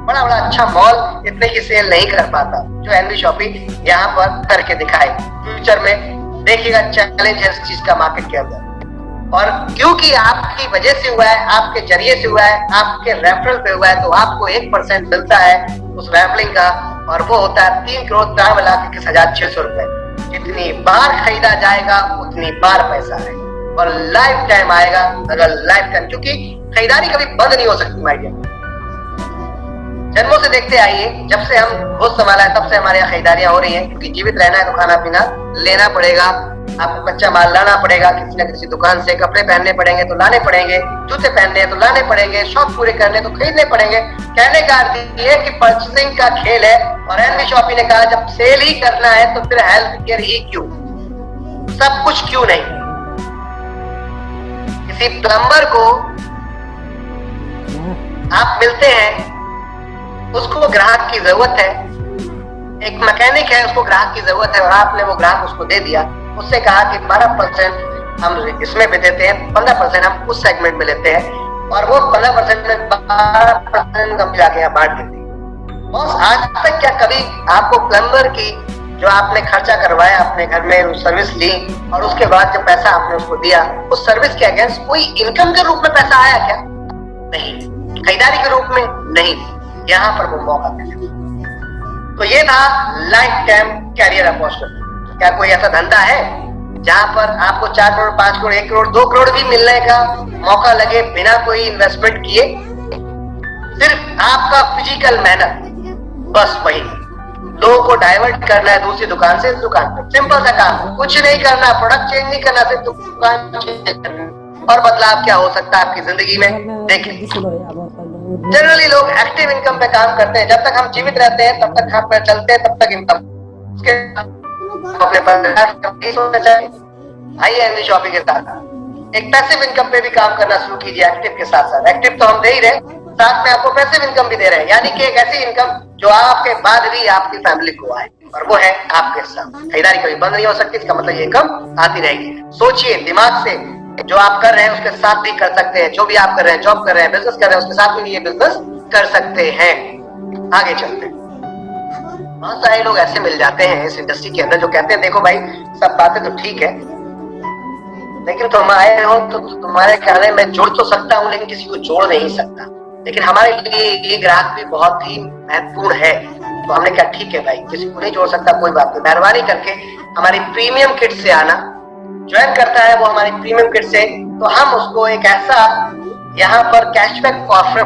बड़ा अच्छा मॉल इतने की सेल नहीं कर पाता जो एनवी शॉपी यहाँ पर करके दिखाए। फ्यूचर में देखिएगा चैलेंज है इस चीज का मार्केट के अंदर, और क्योंकि आपकी वजह से हुआ है, आपके जरिए से हुआ है, आपके रेफरल पे हुआ है, तो आपको 1% मिलता है उस रेफरलिंग का, और वो होता है 3,93,21,600 रुपए। जितनी बार खरीदा जाएगा उतनी बार पैसा है और लाइफ टाइम आएगा। अगर लाइफ टाइम, क्योंकि खरीदारी कभी बंद नहीं हो सकती माय डियर। जन्मों से देखते आइए, जब से हम होश संभाला है तब से हमारे यहाँ खरीदारियां हो रही हैं, क्योंकि जीवित रहना है तो खाना पीना लेना पड़ेगा, आपको कच्चा माल लाना पड़ेगा किसी न किसी दुकान से, कपड़े पहनने पड़ेंगे तो लाने पड़ेंगे, जूते पहनने हैं तो लाने पड़ेंगे, शौक पूरे करने तो खरीदने पड़ेंगे। कहने का अर्थ ये कि परचेसिंग का खेल है, और एनवी शॉपी ने कहा जब सेल ही करना है तो फिर हेल्थ केयर ही क्यों, सब कुछ क्यों नहीं। किसी प्लम्बर को आप मिलते हैं, उसको ग्राहक की जरूरत है, एक मैकेनिक है उसको ग्राहक की जरूरत है, और आपने वो ग्राहक उसको दे दिया, उससे कहा कि 12% हम इसमें भी देते हैं, 15% हम उस सेगमेंट में लेते हैं, और वो 15% में 12% हम जाके यहाँ बांट देते हैं। बॉस आज तक क्या कभी आपको प्लम्बर की जो आपने खर्चा करवाया अपने घर में, सर्विस ली, और उसके बाद जो पैसा आपने उसको दिया, उस सर्विस के अगेंस्ट कोई इनकम के रूप में पैसा आया क्या? नहीं। खरीदारी के रूप में नहीं। यहाँ पर वो मौका मिला। तो ये था लाइफ टाइम कैरियर अपॉर्चुनिटी। क्या कोई ऐसा धंधा है जहां पर आपको 4 करोड़, 5 करोड़, 1 करोड़, 2 करोड़ भी मिलने का मौका लगे बिना कोई इन्वेस्टमेंट किए? सिर्फ आपका फिजिकल मेहनत, बस वही लोगों को डाइवर्ट करना है दूसरी दुकान से इस दुकान पे। सिंपल सा काम, कुछ नहीं करना, प्रोडक्ट चेंज नहीं करना, सिर्फ दुकान चेंज करना, और बदलाव क्या हो सकता है आपकी जिंदगी में देखें। जनरली लोग एक्टिव इनकम पे काम करते हैं, जब तक हम जीवित रहते हैं तब तक हम पे चलते हैं, तब तक इनकम उसके अपने परिवार आइए एनवी शॉपी के साथ एक पैसिव इनकम पे भी काम करना शुरू कीजिए। एक्टिव के साथ साथ, एक्टिव तो हम दे ही रहे, साथ में आपको पैसिव इनकम भी दे रहे हैं, यानी कि एक ऐसी इनकम जो आपके बाद भी आपकी फैमिली को आए, और वो है आपके साथ। खरीदारी कभी बंद नहीं हो सकती, इसका मतलब ये इनकम आती रहेगी। सोचिए दिमाग से, जो आप कर रहे हैं उसके साथ भी कर सकते हैं, जो भी आप कर रहे हैं, जॉब कर रहे हैं, बिजनेस कर रहे हैं, उसके साथ भी ये बिजनेस कर सकते हैं। आगे चलते हैं। बहुत सारे लोग ऐसे मिल जाते हैं इस इंडस्ट्री के अंदर जो कहते हैं देखो भाई सब बातें तो ठीक है, लेकिन तुम आए हो तो तुम्हारे ख्याल मैं जुड़ तो सकता हूँ लेकिन किसी को जोड़ नहीं सकता। लेकिन हमारे लिए ये ग्राहक भी बहुत ही महत्वपूर्ण है, तो हमने कहा ठीक है भाई, किसी को नहीं जोड़ सकता कोई बात नहीं, मेहरबानी करके हमारी प्रीमियम किट से आना। ज्वाइन करता है वो हमारी प्रीमियम किट से, तो हम उसको एक ऐसा यहाँ पर कैशबैक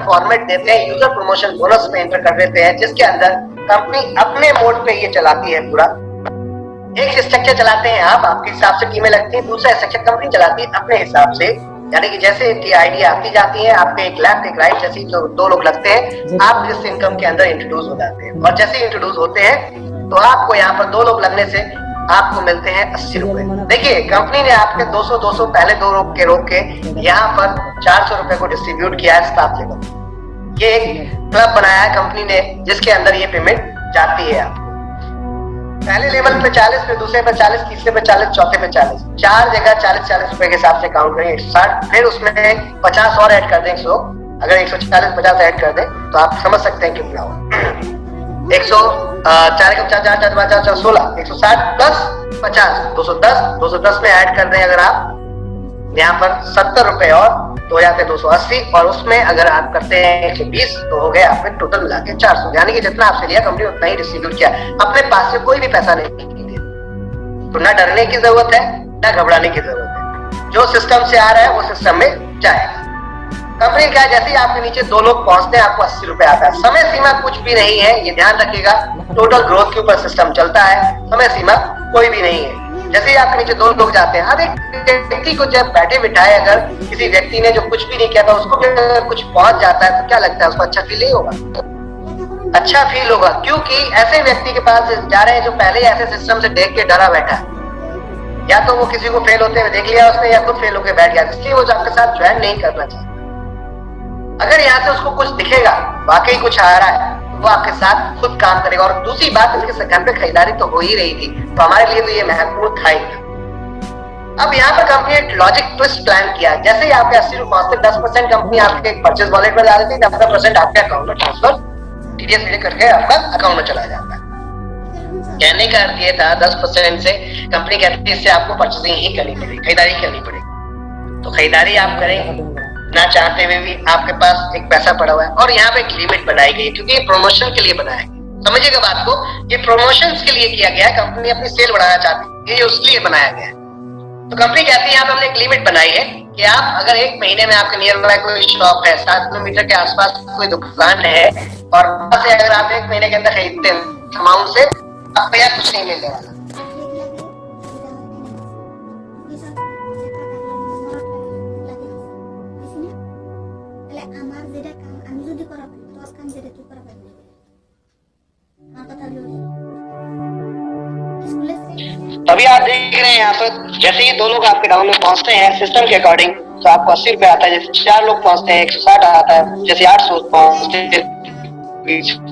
फॉर्मेट देते हैं, यूजर प्रमोशन बोनस में एंटर कर देते हैं, जिसके अंदर कंपनी अपने मोड पे ये चलाती है। पूरा एक स्ट्रक्चर चलाते हैं आप, आपके हिसाब से टीमें लगती हैं, दूसरा स्ट्रक्चर कंपनी चलाती है अपने हिसाब से। यानी कि जैसे आइडिया आती जाती है, आपके एक लेफ्ट एक राइट जैसे जो 2 लोग लगते हैं, आप इस इनकम के अंदर इंट्रोड्यूस हो जाते हैं। और जैसे इंट्रोड्यूस होते हैं तो आपको यहाँ पर 2 लोग लगने से आपको मिलते हैं 80 रुपए। देखिए कंपनी ने आपके 200 पहले 2 रोक के यहाँ पर 400 रुपए को डिस्ट्रीब्यूट किया है स्टाफ लेवल। ये एक क्लब बनाया है कंपनी ने जिसके अंदर ये पेमेंट जाती है आपको। पहले लेवल पे 40, फिर दूसरे पे 40, तीसरे पे 40, चौथे पे 40, 4 जगह 40 रुपए के हिसाब से काउंट करें 160, फिर उसमें 50 और ऐड कर दें 100। अगर 140 50 ऐड कर दें तो आप समझ सकते हैं कितना हो। 104 16, 160 प्लस 50, 210 में ऐड कर दें अगर आप यहाँ पर 70 रुपए और तो हो जाते हैं 280, और उसमें अगर आप करते हैं 120 तो हो गए आपके टोटल मिला के 400। यानी कि जितना आपसे लिया कंपनी उतना ही डिस्ट्रीब्यूट किया, अपने पास से कोई भी पैसा नहीं लिया। तो ना डरने की जरूरत है ना घबराने की जरूरत है, जो सिस्टम से आ रहा है वो सिस्टम में जाएगा। कंपनी क्या है, जैसे ही आपके नीचे 2 लोग पहुंचते हैं आपको 80 रुपए आता है। समय सीमा कुछ भी नहीं है, ये ध्यान रखिएगा। टोटल ग्रोथ के ऊपर सिस्टम चलता है, समय सीमा कोई भी नहीं है। जैसे ही आपके नीचे 2 लोग जाते हैं, अब एक व्यक्ति को जब बैठे बिठाए अगर किसी व्यक्ति ने जो कुछ भी नहीं किया था उसको भी अगर कुछ पहुंच जाता है तो क्या लगता है उसको अच्छा फील नहीं होगा? अच्छा फील होगा, क्योंकि ऐसे व्यक्ति के पास जा रहे हैं जो पहले ही ऐसे सिस्टम से देख के डरा बैठा है। या तो वो किसी को फेल होते हुए देख लिया उसने, या खुद फेल होकर बैठ गया, इसलिए वो आपके साथ ज्वाइन नहीं करना चाहता। अगर यहाँ से उसको कुछ दिखेगा वाकई कुछ आ रहा है वो आपके साथ खुद काम करेगा। और दूसरी बात, इसके घर पे खरीदारी तो हो ही रही थी, तो हमारे लिए तो ये महत्वपूर्ण था ही। अब यहाँ पर कंपनी एक लॉजिक ट्विस्ट प्लान किया। जैसे ही आपके 80 रुपए पहुंचते 10% कंपनी आपके परचेज वॉलेट में डाल देती है, 10% आपके अकाउंट में ट्रांसफर TDS करके आपका अकाउंट में चला जाता है। कहने का अर्थ ये था 10% से कंपनी कहती है इससे आपको परचेजिंग ही करनी पड़ेगी, खरीदारी करनी पड़ेगी। तो खरीदारी आप करें ना चाहते हुए भी, आपके पास एक पैसा पड़ा हुआ है। और यहाँ पे एक लिमिट बनाई गई क्योंकि ये प्रमोशन के लिए बनाया गया। समझिएगा बात को, ये प्रमोशन के लिए किया गया है। कंपनी अपनी सेल बढ़ाना चाहती है, ये उसके लिए बनाया गया है। तो कंपनी कहती है यहाँ पे हमने एक लिमिट बनाई है कि आप अगर 1 महीने में आपके नियर बाय कोई शॉप है, 7 किलोमीटर के आसपास कोई दुकान है, और वहां से अगर आप 1 महीने के अंदर खरीदते हैं अमाउंट से, आपको यहाँ कुछ नहीं मिलने वाला। तभी आप देख रहे हैं यहाँ पर जैसे ही 2 लोग आपके डाउन में पहुंचते हैं सिस्टम के अकॉर्डिंग तो आपको 80 रुपए आता है। जैसे 4 लोग पहुंचते हैं 160 आता है। जैसे 800 पहुंचते हैं 1600,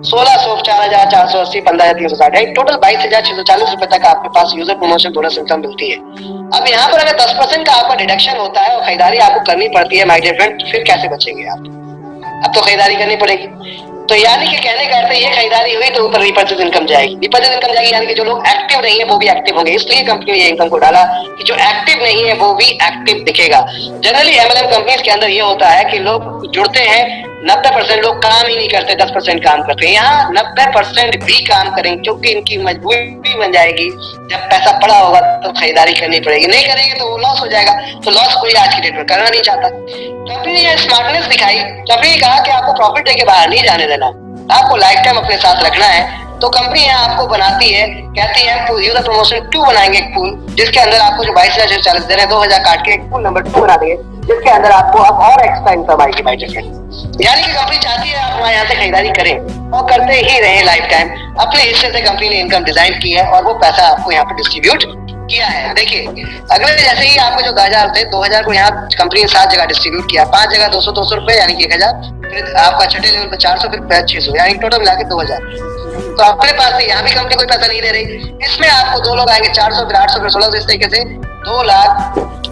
4480, 15360 है। टोटल 22,640 रुपए तक आपके पास यूजर प्रमोशन बोनस इनकम मिलती है। अब यहाँ पर अगर 10% का आपका डिडक्शन होता है और खरीदारी आपको करनी पड़ती है माय डियर फ्रेंड, फिर कैसे बचेंगे आप? अब तो खरीदारी करनी पड़ेगी। तो यानी कि कहने का अर्थ ये खरीदारी हुई तो ऊपर रिपर्चेज इनकम जाएगी। रिपर्चेज इनकम जाएगी यानी कि जो लोग एक्टिव नहीं है वो भी एक्टिव होंगे। इसलिए कंपनी ने ये इनकम को डाला कि जो एक्टिव नहीं है वो भी एक्टिव दिखेगा। जनरली MLM कंपनीज के अंदर ये होता है कि लोग जुड़ते हैं, 90% लोग काम ही नहीं करते, 10% काम करते हैं। यहाँ 90% भी काम करेंगे क्योंकि इनकी मजबूरी बन जाएगी। जब पैसा पड़ा होगा तो खरीदारी करनी पड़ेगी, नहीं करेंगे तो वो लॉस हो जाएगा। तो लॉस कोई आज की डेट में करना नहीं चाहता। कंपनी ने ये स्मार्टनेस दिखाई। कंपनी ने कहा कि आपको प्रॉफिट देके बाहर नहीं जाने देना, आपको लाइफ टाइम अपने साथ रखना है। तो कंपनी यहाँ आपको बनाती है, कहती है यूजर प्रमोशन 2 बनाएंगे एक पूल, जिसके अंदर आपको जो 22,640 दे रहे हैं 2,000 काट के एक पूल नंबर 2 बना देंगे, जिसके अंदर आपको अब और एक्स्ट्रा इनकम आएगी बाय डिफरेंट। यानी कि कंपनी चाहती है आप यहाँ से खरीदारी करें और करते ही रहे लाइफ टाइम। अपने हिस्से से कंपनी ने इनकम डिजाइन की है और वो पैसा आपको यहाँ पे डिस्ट्रीब्यूट किया है। देखिए अगले जैसे ही आपको जो 2,000 थे 2,000 को यहाँ कंपनी ने 7 जगह डिस्ट्रीब्यूट किया, 5 जगह 200 रुपए यानी कि 1,000, फिर आपका छठे लेवल पे 400, फिर 600 यानी टोटल मिला के 2,000। तो अपने पास से यहाँ भी कंपनी कोई पैसा नहीं दे रही। इसमें आपको 2 लोग आएंगे 400, फिर 800, फिर 1600, इस तरीके से 2 लाख,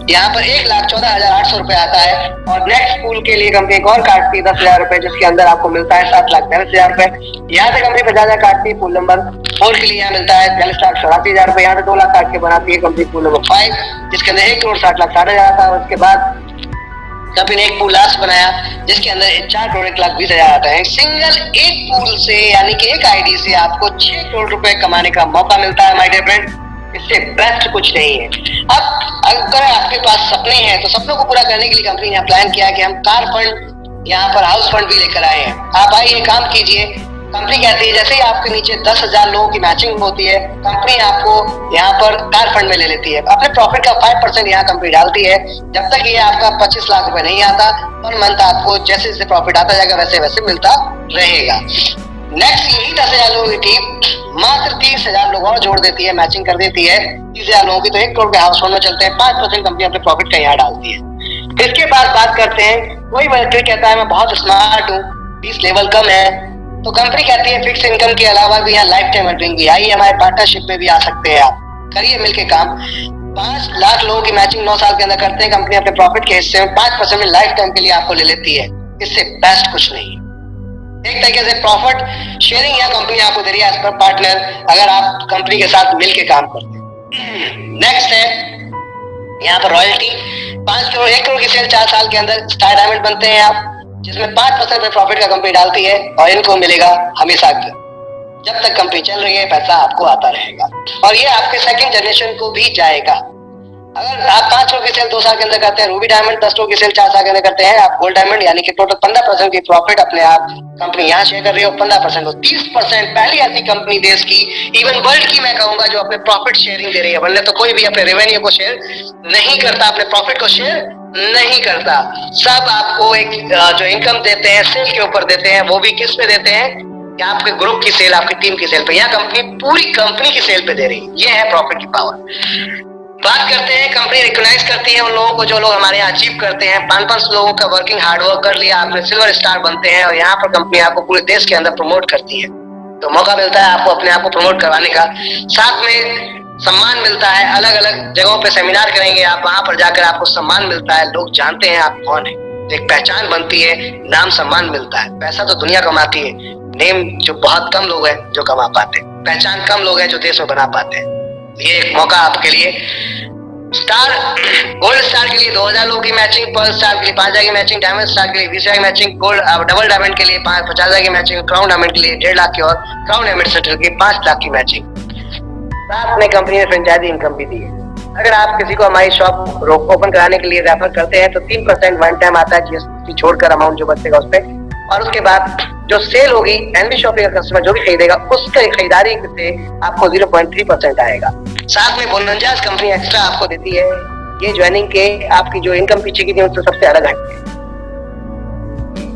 यहाँ पर 1,14,800 रुपए आता है। और नेक्स्ट पूल के लिए कंपनी एक और काटती है 10,000 रुपए, जिसके अंदर आपको मिलता है 7,43,000 रुपए। यहाँ से कंपनी 50,000 काटती है पूल नंबर 4 के लिए, यहाँ मिलता है 40,84,000 रुपए। यहाँ से 2 लाख काट के बनाती है कंपनी पूल नंबर 5, जिसके अंदर 1,60,60,000 था। उसके बाद कंपनी ने एक पूल लास्ट बनाया जिसके अंदर 4 करोड़ 1,20,000 आता है। सिंगल एक पूल से यानी कि एक आईडी से आपको 6 करोड़ रुपए कमाने का मौका मिलता है माय डियर फ्रेंड। इससे बेस्ट कुछ नहीं है। अब अगर आपके पास सपने हैं तो सपनों को पूरा करने के लिए कंपनी ने प्लान किया कि हम कार फंड, यहाँ पर हाउस फंड भी लेकर आए हैं। आप आइए, काम कीजिए, कंपनी कहती है जैसे ही आपके नीचे 10,000 लोगों की मैचिंग होती है, कंपनी आपको यहाँ पर कार फंड में ले लेती है। अपने प्रॉफिट का 5% यहाँ कंपनी डालती है। जब तक ये आपका 25 लाख रुपए नहीं आता, पर मंथ आपको जैसे जैसे प्रॉफिट आता जाएगा वैसे वैसे मिलता रहेगा। नेक्स्ट यही 10,000 लोगों की टीम मात्र 30,000 लोग और जोड़ देती है, मैचिंग कर देती है 30,000 लोगों की, तो 1 करोड़ के हाउस होल्ड में चलते हैं। 5% कंपनी अपने प्रॉफिट का यहाँ डालती है। इसके बाद बात करते हैं, कोई व्यक्ति कहता है मैं बहुत स्मार्ट हूँ, फीस लेवल कम है, तो कंपनी कहती है फिक्स इनकम के अलावा भी यहाँ लाइफ टाइम अर्निंग भी, आइए हमारे पार्टनरशिप में भी आ सकते हैं, आप करिए मिलके काम। 5 लाख लोगों की मैचिंग 9 साल के अंदर करते हैं। कंपनी अपने प्रॉफिट के हिस्से में 5% में लाइफ टाइम के लिए आपको ले लेती है। इससे बेस्ट कुछ नहीं। एक तरीके से प्रॉफिट शेयरिंग यहाँ कंपनी आपको दे रही है एज पर पार्टनर, अगर आप कंपनी के साथ मिलके काम करते हैं। नेक्स्ट है यहाँ पर रॉयल्टी। 5 करोड़ 1 करोड़ की सेल 4 साल के अंदर स्टार डायमंड बनते हैं आप, जिसमें 5% में प्रॉफिट का कंपनी डालती है और इनको मिलेगा हमेशा, जब तक कंपनी चल रही है पैसा आपको आता रहेगा और ये आपके सेकंड जनरेशन को भी जाएगा। अगर आप 5 करोड़ की सेल 2 साल के अंदर करते हैं, रूबी डायमंड 10 करोड़ की सेल 4 साल के अंदर करते हैं, आप गोल्ड डायमंड यानी कि टोटल 15% की प्रॉफिट अपने आप कंपनी यहाँ शेयर कर रही है। 15% को 30% पहली ऐसी कंपनी देश की, इवन वर्ल्ड की मैं कहूंगा, जो अपने प्रॉफिट शेयरिंग दे रही है। वरना तो कोई भी अपने रेवेन्यू को शेयर नहीं करता, अपने प्रॉफिट को शेयर नहीं करता। सब आपको एक जो इनकम देते हैं सेल के ऊपर देते हैं, वो भी किस पे देते हैं कि आपके ग्रुप की सेल, आपकी टीम की सेल पे, या कंपनी पूरी कंपनी की सेल पे दे रही है। ये है प्रॉफिट की पावर। बात करते हैं, कंपनी रिकॉग्नाइज करती है उन लोगों को जो लोग हमारे यहाँ अचीव करते हैं। 5-5 लोगों का वर्किंग हार्डवर्क कर लिया आपने, सिल्वर स्टार बनते हैं और यहाँ पर कंपनी आपको पूरे देश के अंदर प्रमोट करती है। तो मौका मिलता है आपको अपने आप को प्रमोट करवाने का, साथ में सम्मान मिलता है। अलग अलग जगहों पे सेमिनार करेंगे आप, वहां पर जाकर आपको सम्मान मिलता है, लोग जानते हैं आप कौन है, एक पहचान बनती है, नाम सम्मान मिलता है। पैसा तो दुनिया कमाती है, नेम जो बहुत कम लोग हैं जो कमा पाते हैं, पहचान कम लोग हैं जो देश में बना पाते हैं। ये एक मौका आपके लिए। स्टार गोल्ड स्टार के लिए 2,000 लोगों की मैचिंग, पर्ल स्टार के लिए 5,000 की मैचिंग, डायमंड स्टार के लिए 20,000 की मैचिंग, गोल्ड डबल डायमंड के लिए 50,000 की मैचिंग, क्राउन डायमंड के लिए 1.5 लाख की और क्राउन एम्बेसडर के 5 लाख की मैचिंग। साथ में कंपनी ने फ्रेंचाइजी इनकम भी दी है। अगर आप किसी को हमारी शॉप ओपन कराने के लिए रेफर करते हैं तो 3% वन टाइम आता है जीएसटी छोड़कर, अमाउंट जो बचेगा उस पर, और उसके बाद जो सेल होगी एनबी शॉपिंग का कस्टमर जो भी खरीदेगा उसके खरीदारी से आपको 0.3% आएगा। साथ में बोनंजास कंपनी एक्स्ट्रा आपको देती है। ये ज्वाइनिंग के आपकी जो इनकम पीछे की थी उससे सबसे अलग हटती है।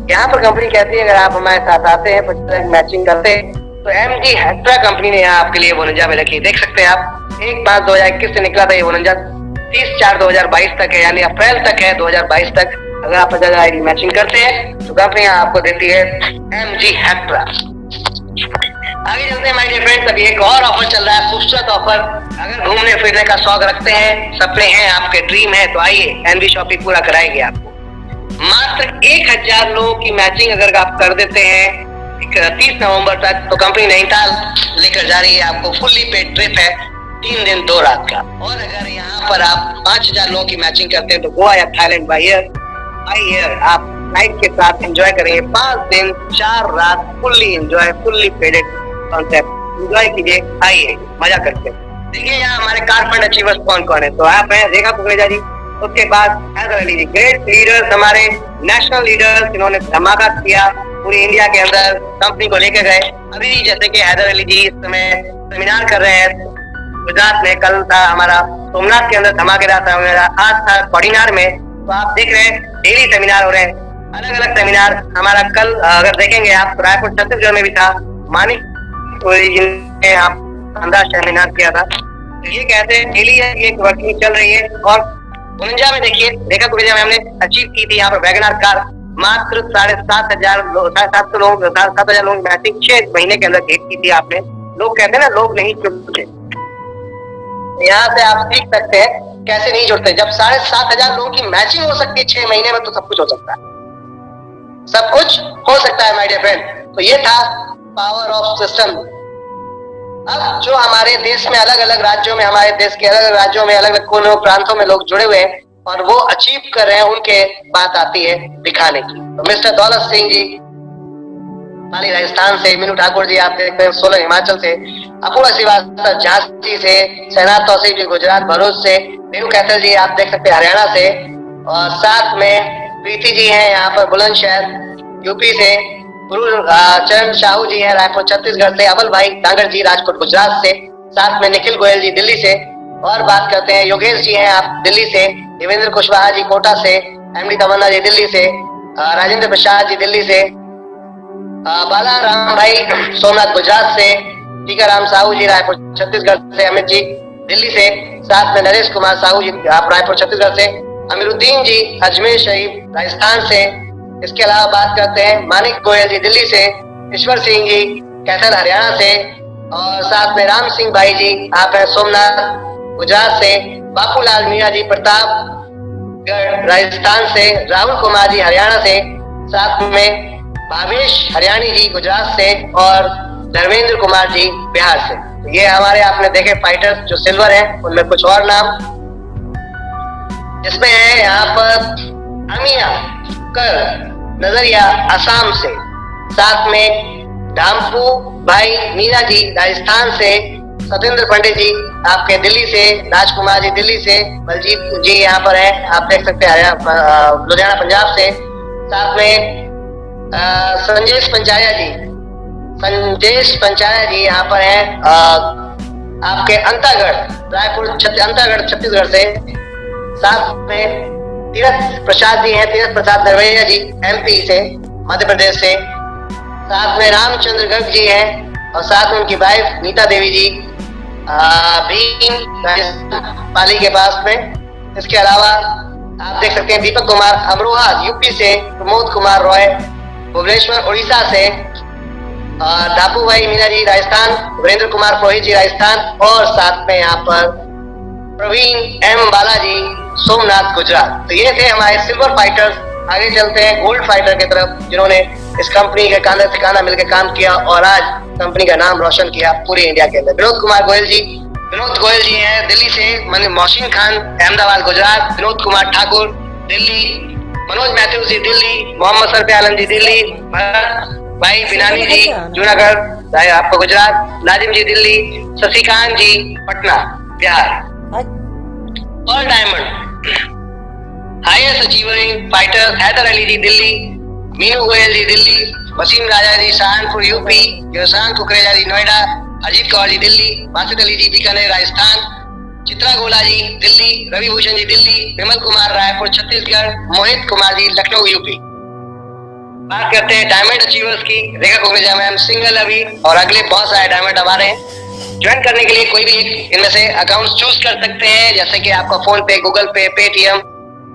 यहाँ पर कंपनी कहती है अगर आप हमारे साथ आते हैं 50 मैचिंग करते हैं तो एमजी हेक्ट्रा कंपनी ने यहाँ आपके लिए बोनंजा में रखी। देख सकते हैं आप 1/5/2021 से निकला था ये बोनंजा, 30/4/2022 तक है, यानी अप्रैल तक है 2022 तक। अगर आप 50,000 आईडी मैचिंग करते हैं तो कंपनी आपको देती है एमजी हेक्ट्रा। आगे चलते हैं माय डियर फ्रेंड्स, अभी एक और ऑफर चल रहा है, खूबसूरत ऑफर। अगर घूमने फिरने का शौक रखते हैं, सपने हैं, आपके ड्रीम है, तो आइए एनबी शॉपिंग पूरा कराएंगे आपको। मात्र 1,000 लोगों की मैचिंग अगर आप कर देते हैं 30 नवंबर तक, तो कंपनी नैनीताल लेकर जा रही है आपको। फुल्ली पेड ट्रिप है, 3 दिन 2 रात का। और अगर यहाँ पर आप 5,000 लोगों की मैचिंग करते हैं तो गोवा या थाईलैंड बाय ईयर आप नाइट के साथ एंजॉय करेंगे। 5 दिन 4 रात fully enjoy, fully padded concept enjoy कीजिए, आइए मजा करते हैं। देखिए यहाँ हमारे कार फंड अचीवर्स कौन कौन है, तो आप हैं रेखा कुकरेजा जी, उसके बाद हैदर अली जी, ग्रेट लीडर्स, हमारे नेशनल लीडर्स जिन्होंने धमाका किया पूरी इंडिया के अंदर, कंपनी को लेकर गए। अभी जैसे कि हैदर अली जी इस समय सेमिनार कर रहे हैं गुजरात में, कल था हमारा सोमनाथ के अंदर धमाकेदार था, आज था कोडिनार में। तो आप देख रहे हैं डेली सेमिनार हो रहे हैं, अलग अलग सेमिनार। हमारा कल अगर देखेंगे आप रायपुर छत्तीसगढ़ में भी था, मानिक ने आप शानदार सेमिनार किया था। तो ये कहते हैं डेली एक वर्किंग चल रही है। और उनजा में देखिए रेखा कुकरेजा में हमने अचीव की थी यहाँ पर वैगनार कार, मात्र 7,500 लोग 7,000 लोग मैचिंग 6 महीने के अंदर भेज की थी आपने। लोग कहते हैं ना लोग नहीं जुड़ते, यहाँ से आप सीख सकते हैं कैसे नहीं जुड़ते। जब 7,500 लोगों की मैचिंग हो सकती है 6 महीने में, तो सब कुछ हो सकता है, सब कुछ हो सकता है माय डियर फ्रेंड। तो ये था पावर ऑफ सिस्टम। अब जो हमारे देश में अलग अलग राज्यों में, हमारे देश के अलग अलग राज्यों में, अलग अलग कोनों प्रांतों में लोग जुड़े हुए हैं और वो अचीव कर रहे हैं, उनके बात आती है दिखाने की। तो मिस्टर दौलत सिंह जी पाली राजस्थान से, मीनू ठाकुर जी आप देखते हैं सोलन हिमाचल से, अपूर्वा श्रीवास्तव झांसी से, सहनाज तौसीफ जी गुजरात भरूच से, नीरू कैथल जी आप देख सकते हैं हरियाणा से, और साथ में प्रीति जी हैं यहाँ पर बुलंदशहर यूपी से, चरण साहू जी हैं रायपुर छत्तीसगढ़ से, अमल भाई डांगर जी राजकोट गुजरात से, साथ में निखिल गोयल जी दिल्ली से। और बात करते हैं योगेश जी हैं आप दिल्ली से, देवेंद्र कुशवाहा जी कोटा से, एमडी तमन्ना जी दिल्ली से, राजेंद्र प्रसाद जी दिल्ली से, बाला राम भाई सोमनाथ गुजरात से, टीकाराम साहू जी रायपुर छत्तीसगढ़ से, अमित जी दिल्ली से, साथ में नरेश कुमार साहू जी आप रायपुर छत्तीसगढ़ से, अमीरुद्दीन जी अजमेर शरीफ राजस्थान से। इसके अलावा बात करते हैं मानिक गोयल जी दिल्ली से, ईश्वर सिंह जी कैथल हरियाणा से, और साथ में राम सिंह भाई जी आप हैं सोमनाथ गुजरात से, बापूलाल मीणा जी प्रतापगढ़ राजस्थान से, राहुल कुमार जी हरियाणा से, साथ में भावेश हरियाणी जी गुजरात से, और धर्मेंद्र कुमार जी बिहार से। ये हमारे आपने देखे फाइटर्स जो सिल्वर हैं, उनमें कुछ और नाम इसमें है यहाँ पर अमिया कर नजरिया असम से, साथ में धामपू भाई मीना जी राजस्थान से, सत्येंद्र पंडित जी आपके दिल्ली से, राजकुमार जी दिल्ली से, बलजीत जी यहाँ पर है आप देख सकते हैं लुधियाना पंजाब से, साथ में संजेश पंचाया जी यहाँ पर है आपके अंतागढ़ रायपुर अंतागढ़ छत्तीसगढ़ से, साथ में तीरथ प्रसाद जी हैं, तीरथ प्रसाद नरवैया जी एमपी से मध्य प्रदेश से, साथ में रामचंद्र गर्ग जी हैं, और साथ में उनकी वाइफ नीता देवी जी भीम पाली के पास में। इसके अलावा आप देख सकते हैं दीपक कुमार अमरोहा यूपी से, प्रमोद कुमार रॉय भुवनेश्वर उड़ीसा से, दापू भाई मीना जी राजस्थान, वीरेंद्र कुमार पुरोहित जी राजस्थान, और साथ में यहाँ पर प्रवीण एम बालाजी सोमनाथ गुजरात। तो ये थे हमारे सिल्वर फाइटर्स। आगे चलते हैं गोल्ड फाइटर की तरफ, जिन्होंने इस कंपनी के कांधे से कांधा मिलकर काम किया और आज कंपनी का नाम रोशन किया पूरे इंडिया के अंदर। विनोद कुमार गोयल जी हैं दिल्ली से, मोहसिन खान अहमदाबाद गुजरात, विनोद कुमार ठाकुर दिल्ली, मनोज मैथ्यू जी दिल्ली, मोहम्मद सरफे आलम जी दिल्ली, भाई बिनानी जी जूनागढ़ आपको Gujarat, Nazim ji Delhi, Shashikant ji Patna Bihar. All diamond highest achieving fighter Haider Ali ji Delhi, Meenu Goyal ji Delhi, Waseem Raja ji Saharanpur UP, Yoshant Kukreja ji Noida, Ajit Kaur ji Delhi, Basit Ali ji Bikaner Rajasthan, Chitra Gola ji Delhi, Ravi Bhushan ji Delhi, Vimal Kumar Raipur Chhattisgarh, Mohit Kumar ji Lucknow UP. बात करते हैं डायमंड अचीवर्स की। रेखा कुकरेजा मैम सिंगल अभी, और अगले बहुत सारे डायमंड आ रहे हैं। ज्वाइन करने के लिए कोई भी इनमें से अकाउंट चूज कर सकते हैं, जैसे कि आपका फोन पे, गूगल पे, पेटीएम,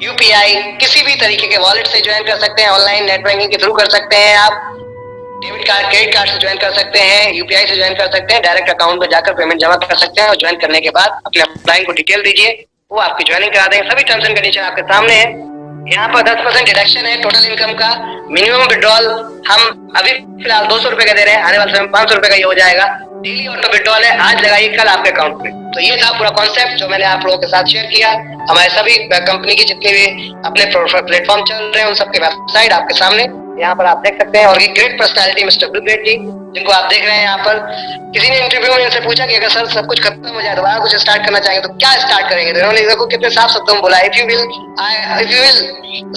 यूपीआई, किसी भी तरीके के वॉलेट से ज्वाइन कर सकते हैं, ऑनलाइन नेट बैंकिंग के थ्रू कर सकते हैं, आप डेबिट कार्ड क्रेडिट कार्ड से ज्वाइन कर सकते हैं, यूपीआई से ज्वाइन कर सकते हैं, डायरेक्ट अकाउंट में जाकर पेमेंट जमा कर सकते हैं, और ज्वाइन करने के बाद अपने अप्लाइंग को डिटेल दीजिए, वो आपकी ज्वाइनिंग करा देंगे। सभी टर्म्स एंड कंडीशन आपके सामने है। यहाँ पर 10% डिडक्शन है टोटल इनकम का। मिनिमम विड्रॉल हम अभी फिलहाल 200 रुपए का दे रहे हैं, आने वाले समय 500 रुपए का ये हो जाएगा। डेली ऑटो विड्रॉल है, आज लगाइए कल आपके अकाउंट में। तो ये था पूरा कॉन्सेप्ट जो मैंने आप लोगों के साथ शेयर किया। हमारे सभी कंपनी के जितने भी अपने प्लेटफॉर्म चल रहे हैं उन सबके वेबसाइट आपके सामने यहाँ पर आप देख सकते हैं। और ये great personality mister blue great ji, जिनको आप देख रहे हैं यहाँ पर, किसी ने इंटरव्यू में इनसे पूछा कि अगर सर सब कुछ खत्म हो जाए, दोबारा कुछ स्टार्ट करना चाहेंगे तो क्या स्टार्ट करेंगे? तो इन्होंने देखो कितने साफ शब्दों में बोला, if you will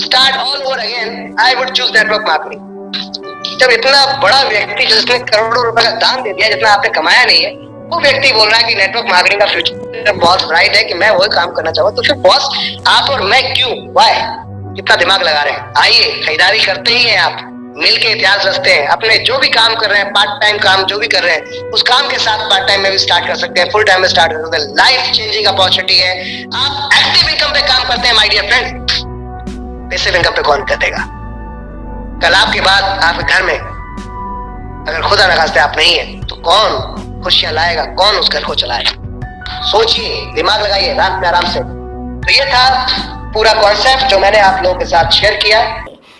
start all over again I would choose network marketing. जब इतना बड़ा व्यक्ति जिसने करोड़ों रुपए का दान दे दिया, जितना आपने कमाया नहीं है, वो व्यक्ति बोल रहा है कि नेटवर्क मार्केटिंग का फ्यूचर बहुत ब्राइट है, कि मैं वही काम करना चाहूंगा, तो फिर बॉस आप और मैं क्यों, वाई, कितना दिमाग लगा रहे हैं? आइए, खरीदारी करते ही हैं आप, मिलके इतिहास रचते हैं। अपने जो भी काम कर रहे हैं, पार्ट टाइम काम जो भी कर रहे हैं, उस काम के साथ पार्ट टाइम में भी स्टार्ट कर सकते हैं, फुल टाइम में स्टार्ट कर सकते हैं। लाइफ चेंजिंग अपॉर्चुनिटी है। आप एक्टिव इनकम पे काम करते हैं my dear friend, passive income पे कौन करेगा? कल आपके बाद आपके घर में अगर खुदा न खास्ते आप नहीं है तो कौन खुशियां लाएगा, कौन उस घर को चलाएगा? सोचिए, दिमाग लगाइए रात में आराम से। तो ये था पूरा कॉन्सेप्ट जो मैंने आप लोगों के साथ शेयर किया।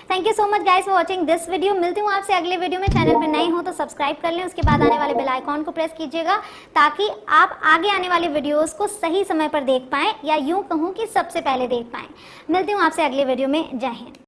Thank you so much guys for watching this video. मिलती हूँ आपसे अगले वीडियो में। चैनल पर नए हो तो सब्सक्राइब कर लें, उसके बाद आने वाले बेल आइकॉन को प्रेस कीजिएगा ताकि आप आगे आने वाली वीडियोस को सही समय पर देख पाएं, या यूं कहूँ कि सबसे पहले देख पाएं। मिलती हूँ आपसे अगले वीडियो में। जय हिंद।